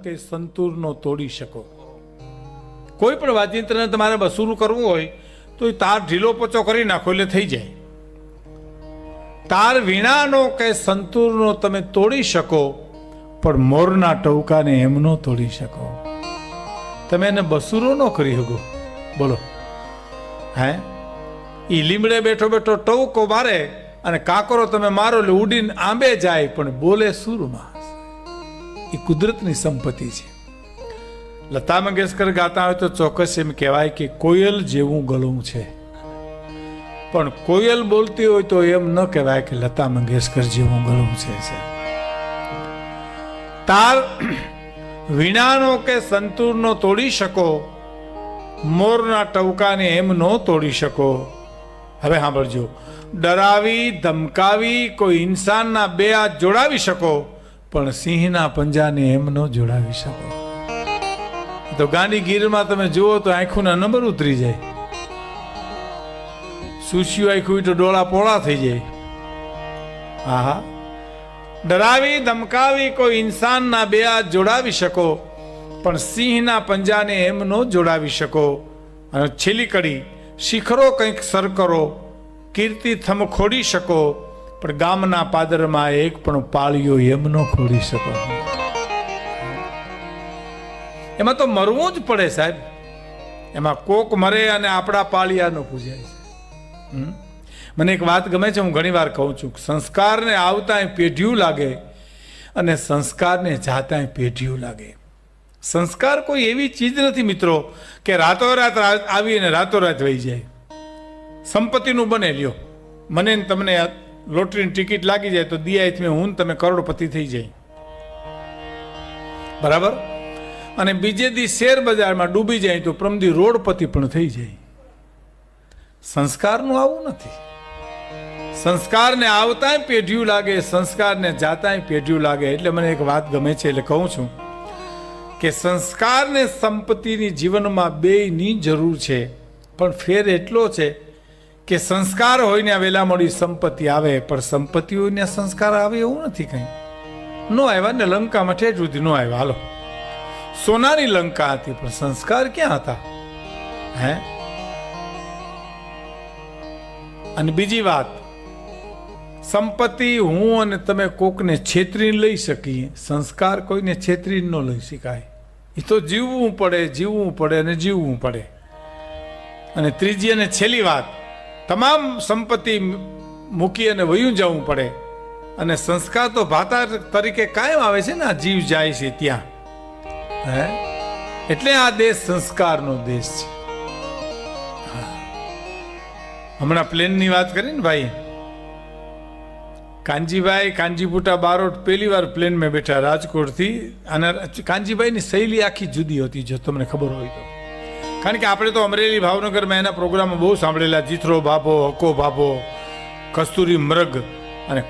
કે સંતૂરનો તોડી શકો. કોઈ પણ વાદ્યયંત્રને તમારે બસૂરું કરવું હોય તો એ તાર ઢીલો પચો કરી નાખો એટલે થઈ જાય. તાર વીણાનો કે સંતૂરનો તમે તોડી શકો, પણ મોરના ટવકાને એમ ન તોડી શકો. તમે એને બસૂરો ન કરી શકો. બોલો, હે? એ લીમડે બેઠો બેઠો ટવકો મારે અને કાંકરો તમે મારો એટલે ઉડીને આંબે જાય, પણ બોલે સૂરમાં. એ કુદરતની સંપત્તિ છે. લતા મંગેશકર ગાતા હોય તો ચોક્કસ એમ કહેવાય કે કોયલ જેવું ગળું છે, પણ કોયલ બોલતી હોય તો એમ ન કહેવાય કે લતા મંગેશકર જેવું ગળું છે. તાર વીણાનો કે સંતૂરનો તોડી શકો, મોરના ટવકાને એમ ન તોડી શકો. હવે સાંભળજો, ડરાવી ધમકાવી કોઈ ઇન્સાનના બે હાથ જોડાવી શકો, પણ સિંહના પંજાને એમ ન જોડાવી શકો. તો ગાંધીગીરમાં તમે જુઓ તો આંખોના નંબર ઉતરી જાય, સુશિયું આંખું તો ડોળા પોળા થઈ જાય. હા હા, ડરાવી ધમકાવી કોઈ ઇન્સાનના બે હાથ જોડાવી શકો, પણ સિંહના પંજાને એમ ન જોડાવી શકો. અને છેલ્લી કડી, શિખરો કંઈક સર કરો, કીર્તિ થમ ખોડી શકો, પણ ગામના પાદરમાં એક પણ પાળીઓ એમ ન ખોડી શકો. એમાં તો મરવું જ પડે સાહેબ. એમાં કોક મરે અને આપણા પાળિયા ન પૂજાય છે. મને એક વાત ગમે છે, હું ઘણી વાર કહું છું, સંસ્કારને આવતાંય પેઢિયું લાગે અને સંસ્કારને જાતાંય પેઢિયું લાગે. સંસ્કાર કોઈ એવી ચીજ નથી મિત્રો કે રાતોરાત આવી અને રાતોરાત વહી જાય. સંપત્તિનું બને લ્યો, મને તમને લોટરીની ટિકિટ લાગી જાય તો દિયાથી હું તમે કરોડપતિ થઈ જાય, બરાબર? અને બીજે દી શેર બજારમાં ડૂબી જાય તો પ્રમદી રોડપતિ પણ થઈ જાય. સંસ્કારનું આવું નથી. સંસ્કારને આવતાંય પેઢિયું લાગે, સંસ્કારને જાતાંય પેઢિયું લાગે. એટલે મને એક વાત ગમે છે, એટલે કહું છું કે સંસ્કાર ને સંપત્તિની જીવનમાં બેયની જરૂર છે, પણ ફેર એટલો છે કે સંસ્કાર હોય ને વેલા મોડી સંપત્તિ આવે, પણ સંપત્તિ હોય ને સંસ્કાર આવે એવું નથી. કંઈ નો આવ્યા ને લંકામાં ઠેઠ સુધી નો આવ્યા. હાલો, સોનાની લંકા હતી પણ સંસ્કાર ક્યાં હતા? હે? અને બીજી વાત, સંપત્તિ હું અને તમે કોકને છેતરીને લઈ શકીએ, સંસ્કાર કોઈને છેતરીને ન લઈ શકાય. એ તો જીવવું પડે, જીવવું પડે અને જીવવું પડે. અને ત્રીજી અને છેલ્લી વાત, તમામ સંપત્તિ મૂકી અને વયું જવું પડે. અને સંસ્કાર તો ભાતા તરીકે કાયમ આવે છે ને, આ જીવ જાય છે ત્યાં. હે? એટલે આ દેશ સંસ્કારનો દેશ છે. હમણાં પ્લેનની વાત કરી ને ભાઈ, કાનજીભાઈ કાનજીપુટા બારોટ પહેલી વાર પ્લેનમાં બેઠા રાજકોટથી. અને કાનજીભાઈની શૈલી આખી જુદી હતી, જો તમને ખબર હોય તો. કારણ કે આપણે તો અમરેલી ભાવનગરમાં એના પ્રોગ્રામો બહુ સાંભળેલા, જીથરો ભાભો, હકો ભાભો, કસ્તુરી મૃગ, અને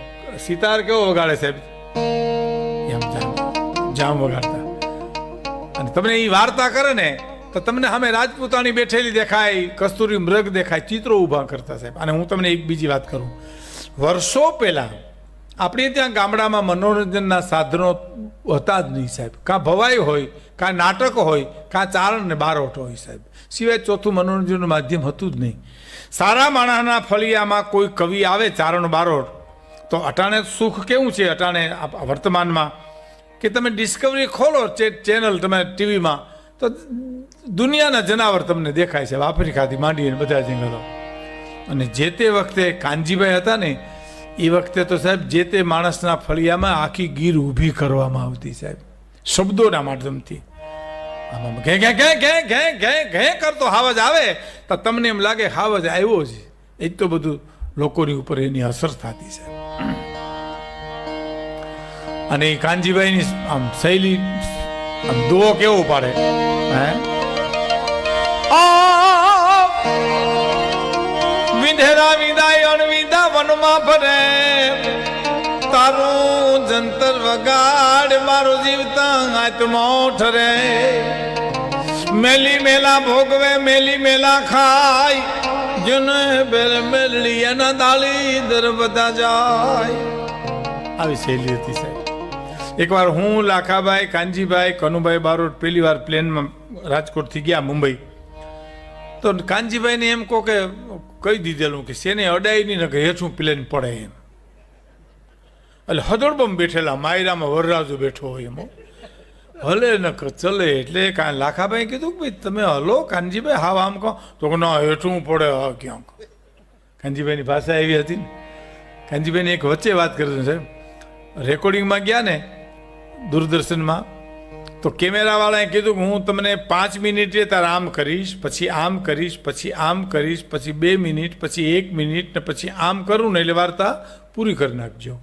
સિતાર કેવો વગાડે સાહેબ, એમ જામ વગાડતા. અને તમને એ વાર્તા કરે ને તો તમને સામે રાજપૂતાણી બેઠેલી દેખાય, કસ્તુરી મૃગ દેખાય, ચિત્રો ઊભા કરતા સાહેબ. અને હું તમને એક બીજી વાત કરું, વર્ષો પહેલા આપણે ત્યાં ગામડામાં મનોરંજનના સાધનો હતા જ નહીં સાહેબ. કાં ભવાઈ હોય, કાં નાટક હોય, કાં ચારણ ને બારોટ હોય સાહેબ, સિવાય ચોથું મનોરંજનનું માધ્યમ હતું જ નહીં. સારા માણસના ફળિયામાં કોઈ કવિ આવે ચારણ બારોટ તો અટાણે સુખ કેવું છે, અટાણે વર્તમાનમાં કે તમે ડિસ્કવરી ખોલો ચેનલ તમે ટીવીમાં તો દુનિયાના જનાવર તમને દેખાય છે, આફ્રિકાથી માંડીને બધા જંગલો. અને જે તે વખતે કાનજીભાઈ હતા ને, એ વખતે તો સાહેબ જે તે માણસના ફળિયામાં આખી ગીર ઊભી કરવામાં આવતી સાહેબ, શબ્દોના માધ્યમથી. આમાં ઘે ઘે ઘે ઘે ઘે ઘે ઘે કરતો હાવજ આવે તો તમને એમ લાગે હાવજ આવ્યો જ. એ જ તો બધું લોકોની ઉપર એની અસર થતી છે. અને એ કાનજીભાઈની આમ શૈલી, આમ દો કેવો પાડે, હે? વિંધેરા વિદાય અણવિદા વનમાં ફરે, તારું જંતર વગાડ મારો જીવતા આત્મો ઠરે. મેલી મેલા ભોગવે મેલી મેલા ખાય, જેને મેલડી એના દાળી દર બધા જાય. આવી શૈલી હતી સાહેબ. એકવાર હું લાખાભાઈ કાનજીભાઈ કનુભાઈ બારોટ પહેલી વાર પ્લેનમાં રાજકોટથી ગયા મુંબઈ, તો કાનજીભાઈને એમ કહો કે કહી દીધેલું કે શેને અડાઈ નહીં ને કે હેઠું પ્લેન પડે એમ. એટલે હદોડબમ બેઠેલા માયરામાં વરરાજો બેઠો હોય એમ હલે ન ચલે. એટલે લાખાભાઈ કીધું કે ભાઈ તમે હલો કાનજીભાઈ હા આમ કહો તો કે ના હેઠું પડે હા ક્યાંક. કાનજીભાઈની ભાષા એવી હતી ને. કાનજીભાઈની એક વચ્ચે વાત કરી સાહેબ, રેકોર્ડિંગમાં ગયા ને દૂરદર્શનમાં, તો કેમેરાવાળાએ કીધું કે હું તમને 5 મિનિટે તાર આમ કરીશ, પછી આમ કરીશ, પછી આમ કરીશ, પછી 2 મિનિટ, પછી 1 મિનિટ ને પછી આમ કરું ને એટલે વાર્તા પૂરી કરી નાખજો.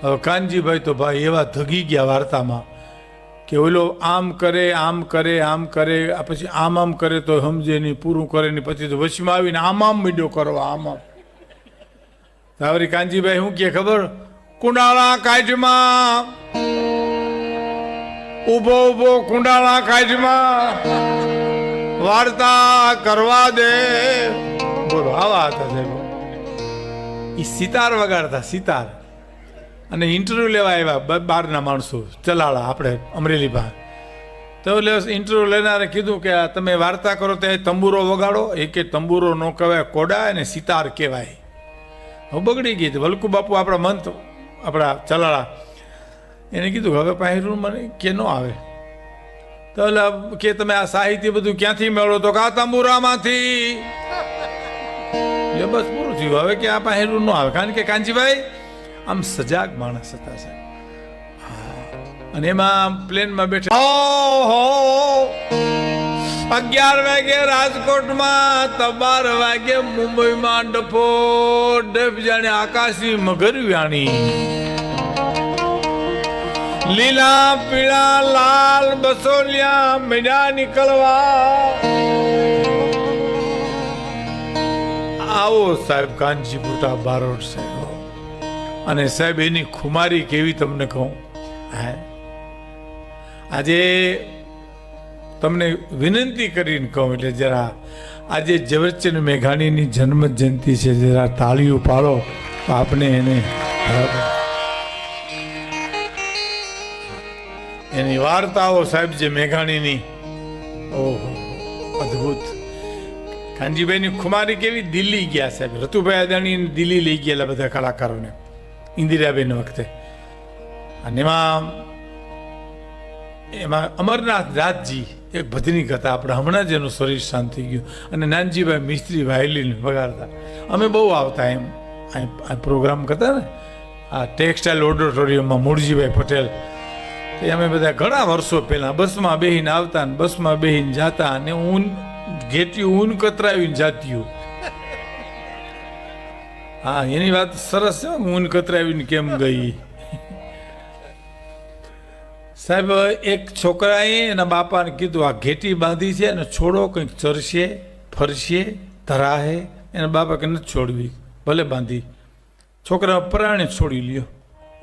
હવે કાનજીભાઈ તો ભાઈ એવા ધગી ગયા વાર્તામાં કે ઓલો આમ કરે આમ કરે આમ કરે પછી આમ કરે તો સમજે નહીં, પૂરું કરે નહીં, પછી તો વચમાં આવીને આમ મીડો કરવા આમ. તાવરી કાનજીભાઈ શું કહે ખબર? કુંડાળા કાઢમાં ઉભો ઉભો કુંડાળા કાઢમાં વાર્તા કરવા દે. બોલો આવા હતા સાહેબ. એ સિતાર વગાડતા સિતાર, અને ઇન્ટરવ્યુ લેવા આવ્યા બહારના માણસો ચલાળા આપણે અમરેલી પાસે. તો ઇન્ટરવ્યુ લેનારે કીધું કે તમે વાર્તા કરો તો તંબુરો વગાડો. એ કે તંબુરો ન કહેવાય, કોડા અને સિતાર કહેવાય. હવે બગડી ગઈ. વલ્કુ બાપુ આપણા મંત આપણા ચલાળા એને કીધું હવે પહેરું મને કે ન આવે. તો એટલે કે તમે આ સાહિત્ય બધું ક્યાંથી મેળવો? તો કે આ તંબુરામાંથી. એટલે બસ પૂરું થયું. હવે કે આ પહેરું ન આવે, કારણ કે કાનજીભાઈ આમ સજાગ માણસ હતા સાહેબ. અને એમાં પ્લેનમાં બેઠા 11 વાગે રાજકોટમાં, 12 વાગે મુંબઈમાં ડફો ડફ જાણે આકાશી મગરવ્યાણી. લીલા પીળા લાલ બસોલિયા મીડા નીકળવા. આવો સાહેબ કાનજી બુટા બારોટ સાહેબ. અને સાહેબ એની ખુમારી કેવી તમને કહું. હા, આજે તમને વિનંતી કરીને કહું એટલે જરા આજે ઝવેરચંદ મેઘાણીની જન્મ જયંતિ છે, જરા તાળીઓ પાડો તો આપણે એને એની વાર્તાઓ સાહેબ જે મેઘાણીની, ઓહો અદ્ભુત. કાનજીભાઈની ખુમારી કેવી? દિલ્હી ગયા સાહેબ. રતુભાઈ અદાણી દિલ્હી લઈ ગયેલા બધા કલાકારોને ઇન્દિરાબેન વખતે. અને એમાં અમરનાથ દાસજી એક ભજની હતા આપણે, હમણાં જ એનું શરીર શાંત થઈ ગયું. અને નાનજીભાઈ મિસ્ત્રી વાયલિન વગાડતા. અમે બહુ આવતા એમ આ પ્રોગ્રામ કરતા ને આ ટેક્સટાઇલ ઓડિટોરિયમમાં મૂળજીભાઈ પટેલ. એ અમે બધા ઘણા વર્ષો પહેલાં બસમાં બેહીને આવતા ને બસમાં બેહીને જાતા, અને ઊન ઘેટ્યું ઊન કતરાવીને જાત્યું. હા, એની વાત સરસ છે. ઊન કતરાવીને કેમ ગઈ સાહેબ. એક છોકરાએ એના બાપાને કીધું આ ઘેટી બાંધી છે અને છોડો, કંઈક ચરશે ફરશે ધરાહે. એના બાપા કે નથી છોડવી, ભલે બાંધી. છોકરા પરાણે છોડી લ્યો.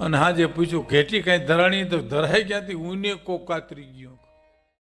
અને હાજે પૂછ્યું ઘેટી કાંઈ ધરાણી? તો ધરાય ક્યાંથી? ઊને કોક કાતરી ગયો.